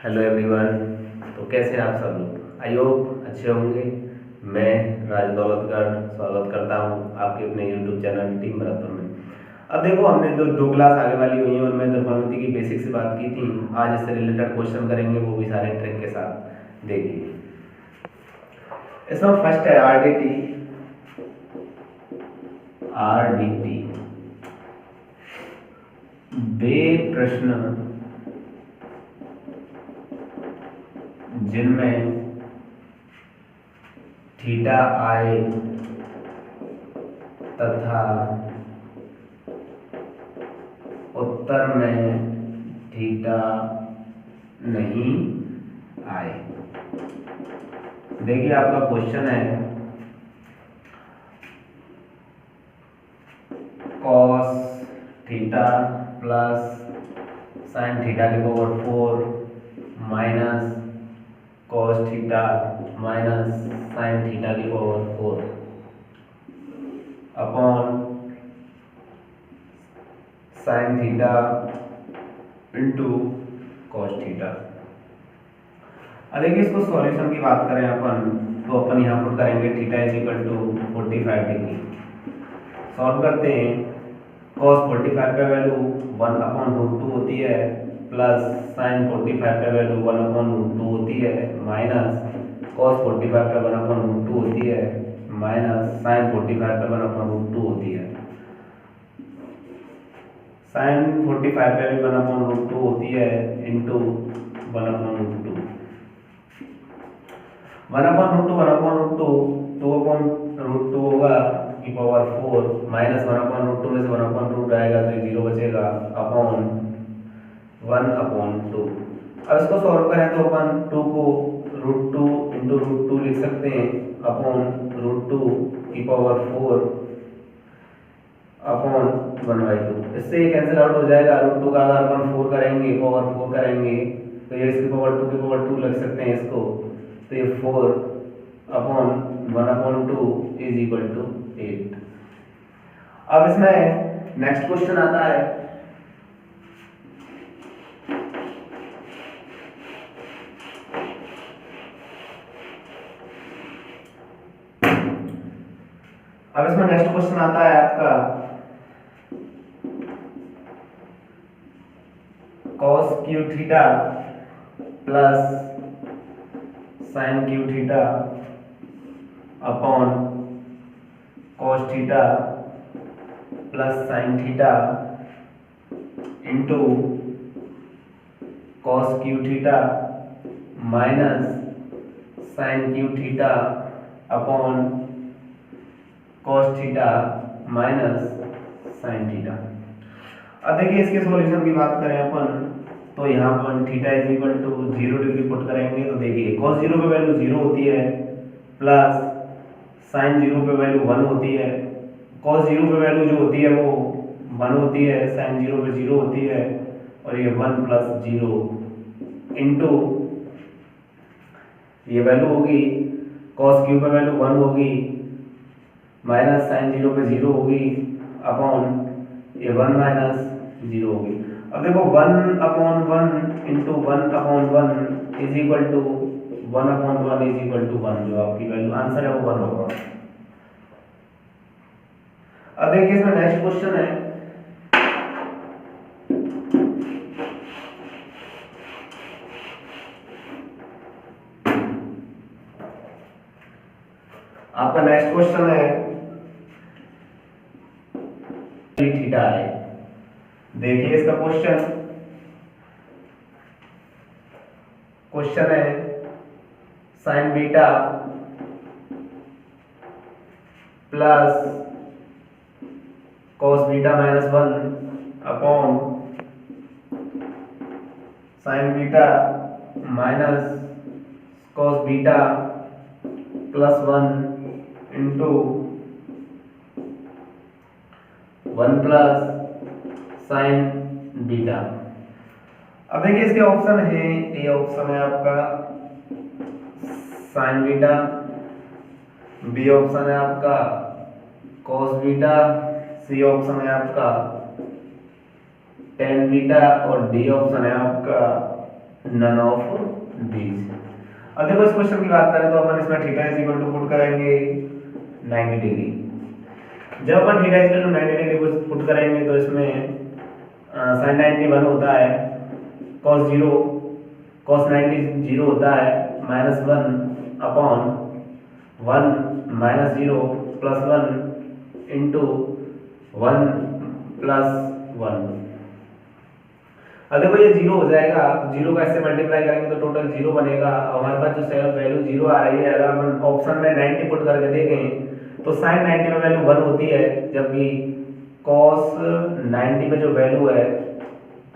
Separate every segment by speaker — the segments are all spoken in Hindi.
Speaker 1: Hello everyone. तो कैसे हैं आप सब लोग? आई होप अच्छे होंगे। मैं राज दौलतगढ़ स्वागत करता हूं आपके अपने यूट्यूब चैनल टीम बराबर में। अब देखो, हमने दो क्लास आगे वाली हुई हैं और मैं त्रिकोणमिति की बेसिक से बात की थी। आज इससे रिलेटेड क्वेश्चन करेंगे, वो भी सारे ट्रिक के साथ। देखिए, इसमें फर्स्ट है आरडीटी। वे प्रश्न जिनमें थीटा आए तथा उत्तर में थीटा नहीं आए। देखिए, आपका क्वेश्चन है cos theta plus sine theta की power 4 minus cos theta minus sine theta की power 4 upon sine theta into cos theta. अब देखिए, इसको सॉल्यूशन की बात करें अपन, तो अपन यहाँ पुट करेंगे theta is equal to 45 degree. Solve करते हैं। cos 45 पे वैल्यू 1/√2 होती है, प्लस साइन 45 पे वैल्यू 1/√2 होती है, माइनस cos 45 पे 1/√2 होती है, माइनस साइन 45 पे 1/√2 होती है। साइन 45 पे भी 1/√2 होती है इंटू 1/√2। 1/√2 2/√2 होगा की पावर 4 माइनस 1/√2 में से 1/√2 आएगा तो 0 बचेगा अपॉन 1/2। अब इसको सॉल्व करें तो अपन 2 को √2 इंटू √2 लिख सकते हैं अपॉन √2 की पावर 4 अपॉन 1/2। इससे ये कैंसिल आउट हो जाएगा। √2 का अगर अपन 4 करेंगे, पावर 4 करेंगे तो ये इसकी पावर 2 की पावर 2 लग सकते हैं इसको, तो ये 4 अपॉन 1/2 इज इक्वल टू 8। अब इसमें नेक्स्ट क्वेश्चन आता है आपका cos cube theta plus sine cube theta upon cos theta plus sine theta into cos cube theta minus sine cube theta upon cos theta minus sine theta. अब देखिए, इसके सॉल्यूशन की बात करें अपन, तो यहाँ पर theta is equal to 0 degree put करेंगे तो देखिए cos 0 पे वैल्यू 0 होती है, प्लस साइन 0 पे वैल्यू 1 होती है। cos 0 पे वैल्यू जो होती है वो 1 होती है, साइन 0 पे 0 होती है, और ये 1 प्लस 0 इंटू ये वैल्यू होगी cos क्यू पे वैल्यू 1 होगी, माइनस साइन 0 पे 0 होगी, अपॉन ये 1 माइनस 0 होगी। अब देखो 1/1 into 1/1 is equal to 1/1 is equal to 1। जो आपकी वैल्यू आंसर है वो 1 होगा। अब देखिए, इसमें नेक्स्ट क्वेश्चन है आपका नेक्स्ट क्वेश्चन है थीटा है। देखिए, इसका क्वेश्चन है sign beta plus cos beta minus 1 upon sine beta minus cos beta plus 1 into 1 plus sign beta. अब देखिए, इसके ऑप्शन है, ये ऑप्शन है आपका साइन बीटा, बी ऑप्शन है आपका cos बीटा, सी ऑप्शन है आपका टेन बीटा और डी ऑप्शन है आपका नन ऑफ दीज। अब देखो इस क्वेश्चन की बात करें तो अपन इसमें theta is equal to put करेंगे 90 डिग्री। जब अपन theta is equal to 90 degree put करेंगे तो इसमें sin 90 1 होता है, cos 90 0 होता है, -1 अपॉन 1 -0 प्लस 1 इंटू 1 प्लस 1। अब देखो ये 0 हो जाएगा तो 0 का इससे मल्टीप्लाई करेंगे तो टोटल 0 बनेगा। और हमारे पास जो वैल्यू 0 आ रही है, अगर अपन ऑप्शन में 90 पुट करके देखें तो sin 90 में वैल्यू 1 होती है, जबकि cos 90 में जो वैल्यू है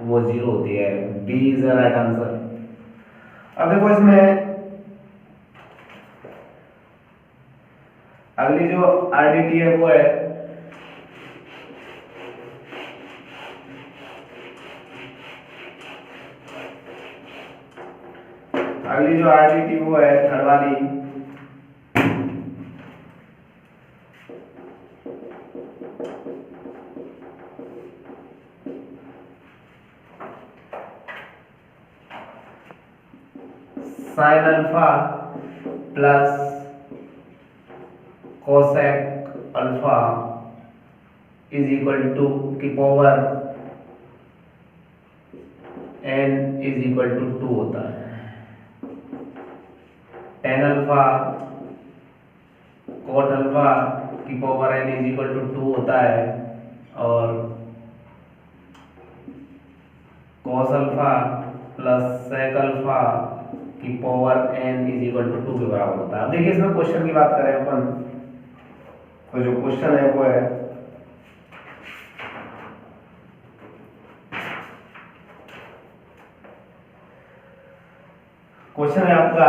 Speaker 1: वो 0 होती है। B is the right answer. अब देखो इसमें अगली जो आरडीटी है वो है थर्ड वाली, sine alpha plus cosec alpha is equal to की power n is equal to 2 होता है। टेन अल्फा कोट अल्फा की power n is equal to 2 होता है, और cos alpha plus sec alpha की power n is equal to 2 के बराबर होता है। अब देखिए इसमें क्वेश्चन की बात करें अपन तो जो क्वेश्चन है वो है आपका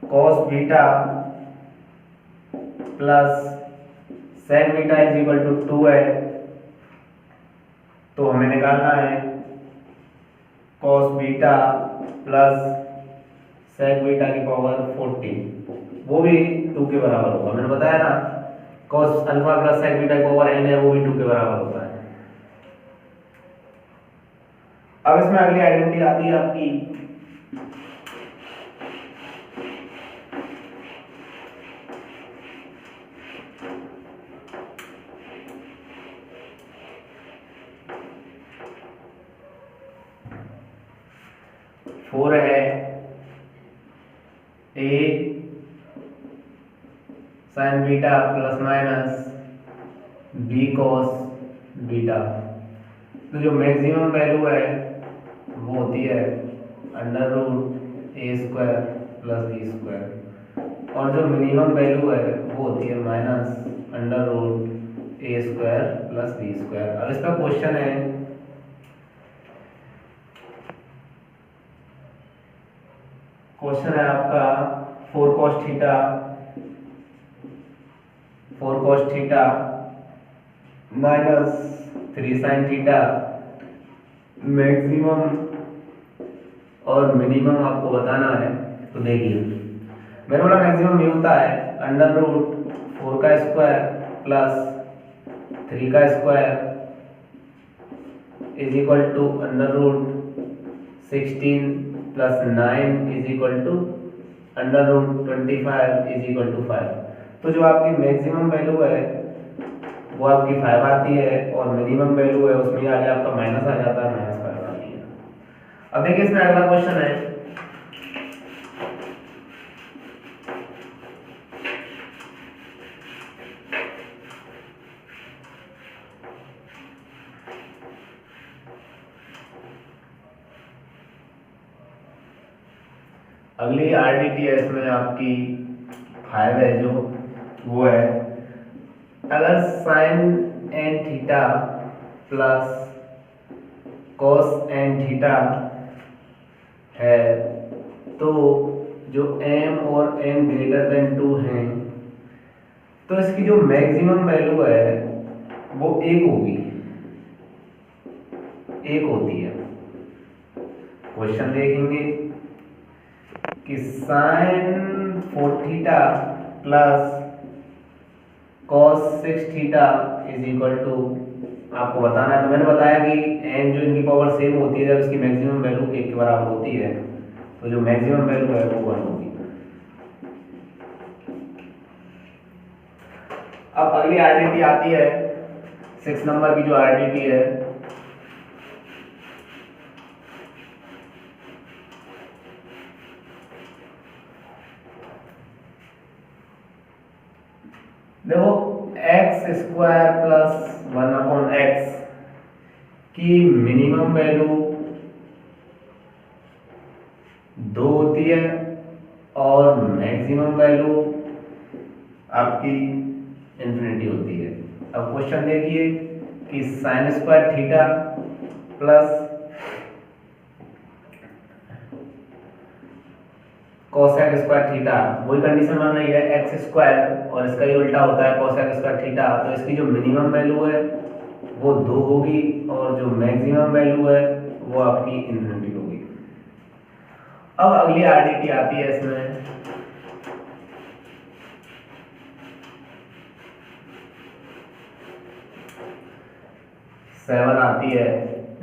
Speaker 1: cos beta plus sec beta is equal to 2 है, तो हमें निकालना है cos beta plus sec beta की पावर 40, वो भी 2 के बराबर होगा। मैंने बताया ना cos alpha plus sec beta की पावर n है, वो भी 2 के बराबर होता है। अब इसमें अगली आइडेंटिटी आती है आपकी फोर है A sine beta plus minus B cos beta. तो जो मैक्सिमम वैल्यू है वो होती है under root A square plus B square, और जो मिनिमम वैल्यू है वो होती है minus under root A square plus B square. अब इसका क्वेश्चन है आपका 4 cos theta minus 3 sin theta, maximum और मिनिमम आपको बताना है। तो देखिए मैंने बोला मैक्सिमम ये होता है अंडर रूट 4 का स्क्वायर प्लस 3 का square is equal to under root 16 plus 9 is equal to under root 25 is equal to 5। तो जो आपकी मैक्सिमम वैल्यू है वो आपकी 5 आती है, और मिनिमम वैल्यू है उसमें आगे आपका माइनस आ जाता है, -5 आती है। अब देखिए इसमें अगला क्वेश्चन है अगली आरडीटी है इसमें आपकी 5 है, जो वो है अगर sine n theta plus cos n theta है तो जो m और n ग्रेटर देन 2 हैं तो इसकी जो मैक्सिमम वैल्यू है वो 1 होगी, 1 होती है। क्वेश्चन देखेंगे कि sine 4 theta plus cos 6 theta is equal to आपको बताना है। तो मैंने बताया कि एन जो इनकी पावर सेम होती है जब इसकी मैक्सिमम वैल्यू 1 के बराबर होती है तो जो मैक्सिमम वैल्यू है वो 1 होगी। अब अगली आरडीटी आती है 6 नंबर की जो आरडीटी है, देखो एक्स स्क्वायर प्लस 1/x की मिनिमम वैल्यू 2 होती है और मैक्सिमम वैल्यू आपकी इन्फिनिटी होती है। अब क्वेश्चन देखिए कि sine square theta plus cosec square theta, वही कंडीशन बन रही है एक्स स्क्वायर और इसका ही उल्टा होता है कोसेक स्क्वायर थीटा, तो इसकी जो मिनिमम वैल्यू है वो 2 होगी और जो मैक्सिमम वैल्यू है वो आपकी इन्फिनिटी होगी। अब अगली आरडीटी आती है इसमें सेवन आती है।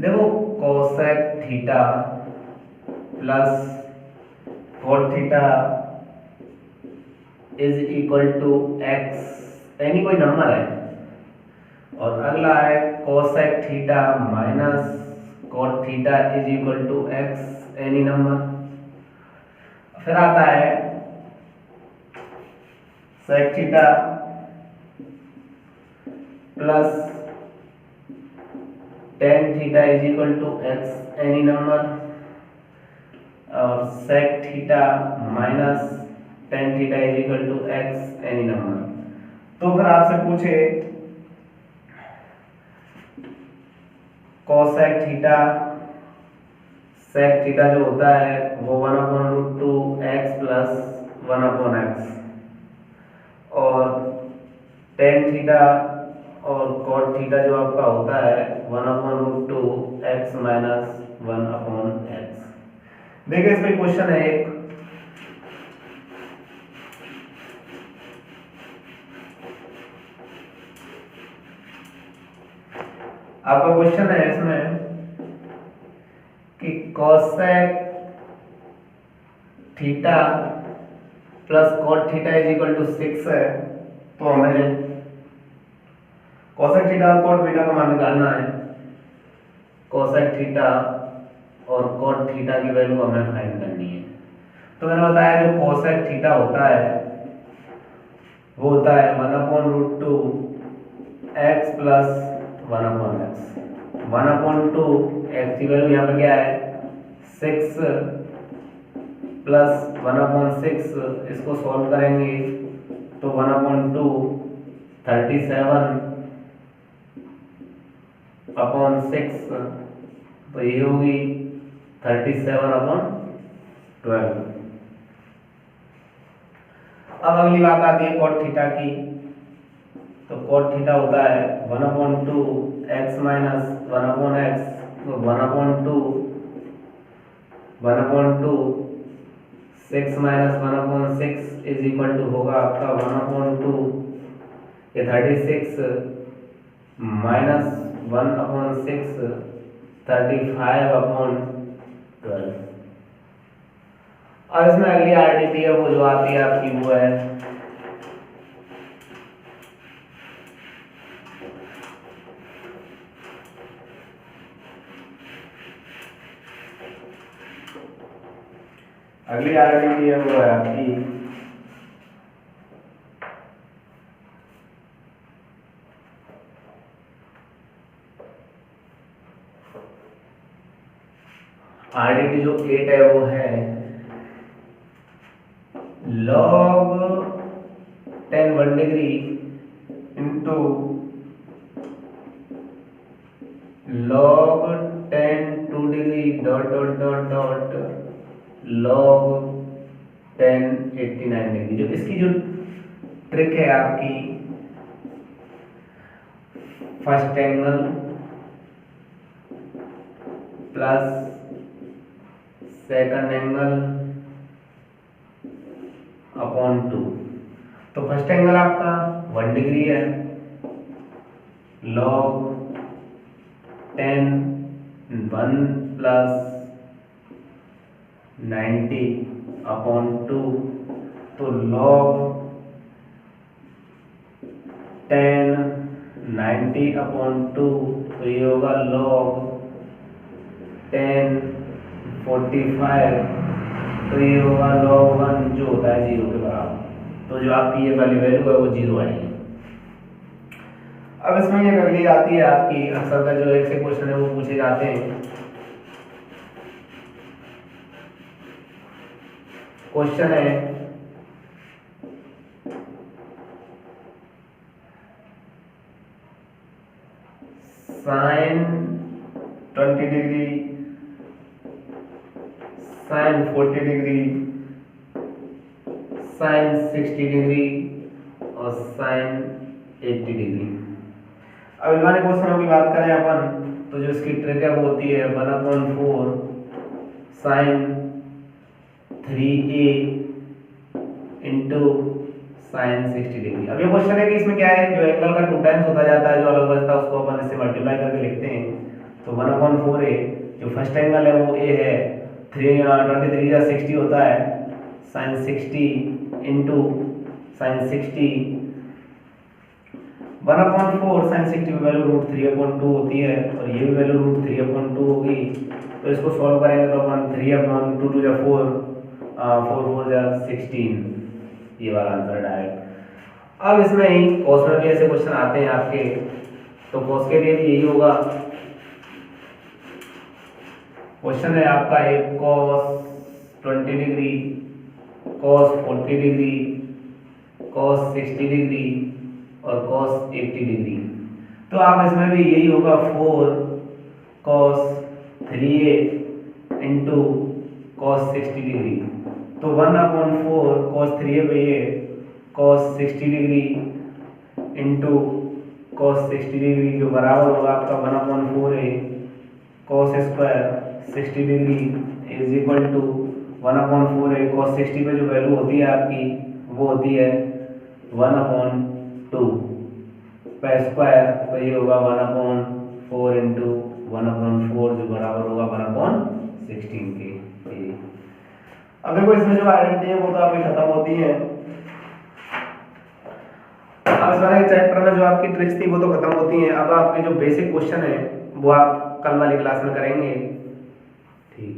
Speaker 1: देखो cosec theta plus cot theta is equal to X, any कोई नंबर है, और अगला है cosec theta minus cot theta is equal to X, any number. फिर आता है sec theta plus tan theta is equal to X, any number, और sec theta minus tan theta is equal to X, any number. तो फिर आपसे पूछे कोसेक थीटा सेक थीटा जो होता है वो 1/√2x प्लस 1/x, और टेन थीटा और कॉट थीटा जो आपका होता है 1/√2x माइनस 1/x। देखिए इसमें क्वेश्चन है एक, आपका क्वेश्चन है इसमें कि cosec theta plus cot theta is equal to 6 है, तो हमें कोसेक थीटा और कॉट थीटा का मान निकालना है। कोसेक थीटा और कॉट थीटा की वैल्यू हमें फाइंड करनी है। तो मैंने बताया जो कोसेक थीटा होता है वो होता है 1/√2 x प्लस 1/x। 1/2 x की वैल्यू यहाँ पे क्या है 6 प्लस 1/6, इसको सॉल्व करेंगे तो 1/2 37/6, तो ये होगी 37/12। अब अगली बात आती है कॉट थीटा की। तो कॉट थीटा होता है 1/2 x माइनस 1/x, तो 1/2 6 माइनस 1/6 इज इक्वल टू होगा आपका 1/2 ये 36 माइनस 1/6 35/12। और इसमें अगली आरडीटी है वो जो आती है आपकी वो है अगली आरडीटी है वो है आपकी आरडीटी जो 8 है वो है log 10 1 degree into log 10 2 degree dot dot dot dot log 10 89 degree. जो इसकी जो ट्रिक है आपकी first angle plus second angle upon 2। तो फर्स्ट एंगल आपका 1 डिग्री है, log 10 1 प्लस 90 अपॉन 2, तो log 10 90 अपॉन 2, तो ये होगा log 10 45, तो ये होगा log 1 जो होता है 0 के बराबर। तो जो आपकी ये वाली वैल्यू है वो 0 आएगी। अब इसमें ये अगली आती है आपकी अक्सर का जो एक से क्वेश्चन है वो पूछे जाते हैं। क्वेश्चन है sine 20 degree, sine 40 degree, sine 60 degree और साइन 80 डिग्री। अब इन वाले क्वेश्चनों की बात करें अपन तो जो इसकी ट्रिक है वो होती है 1/4 sign 3a into sine 60 degree. अब ये क्वेश्चन है कि इसमें क्या है, जो एंगल का 2 टाइम्स होता जाता है, जो अलग बचता है उसको अपन इससे मल्टीप्लाई करके लिखते हैं। तो 1/4a जो फर्स्ट एंगल है वो a है, 23 या 60 होता है, साइन 60 इंटू साइन 60, 1/4 साइन 60 की वैल्यू √3/2 होती है और ये भी वैल्यू √3/2 होगी। तो इसको सॉल्व करेंगे तो अपन 3/2 2 4 4 4 16, ये वाला आंसर डायरेक्ट। अब इसमें ही कॉस में भी ऐसे क्वेश्चन आते हैं आपके, तो कॉस के लिए भी यही होगा। क्वेश्चन है आपका एक cos 20 degree, cos 40 degree, cos 60 degree और cos 80 डिग्री। तो आप इसमें भी यही होगा 4 cos 3a into cos 60 degree. तो 1/4 cos 3a पे ये cos 60 degree into cos 60 degree जो बराबर होगा आपका 1/4a cos square 60 degree is equal to 1/4a cos 60 पे जो वैल्यू होती है आपकी वो होती है 1/2 पे स्क्वायर, तो ये होगा 1/4 इंटू 1/4 जो बराबर होगा 1/16 के। अब देखो इसमें जो आइडेंटिटी है वो तो आपकी खत्म होती है। अब इस वाले चैप्टर में जो आपकी ट्रिक्स थी वो तो खत्म होती हैं। अब आपके जो बेसिक क्वेश्चन है वो आप कल वाली क्लास में करेंगे। ठीक।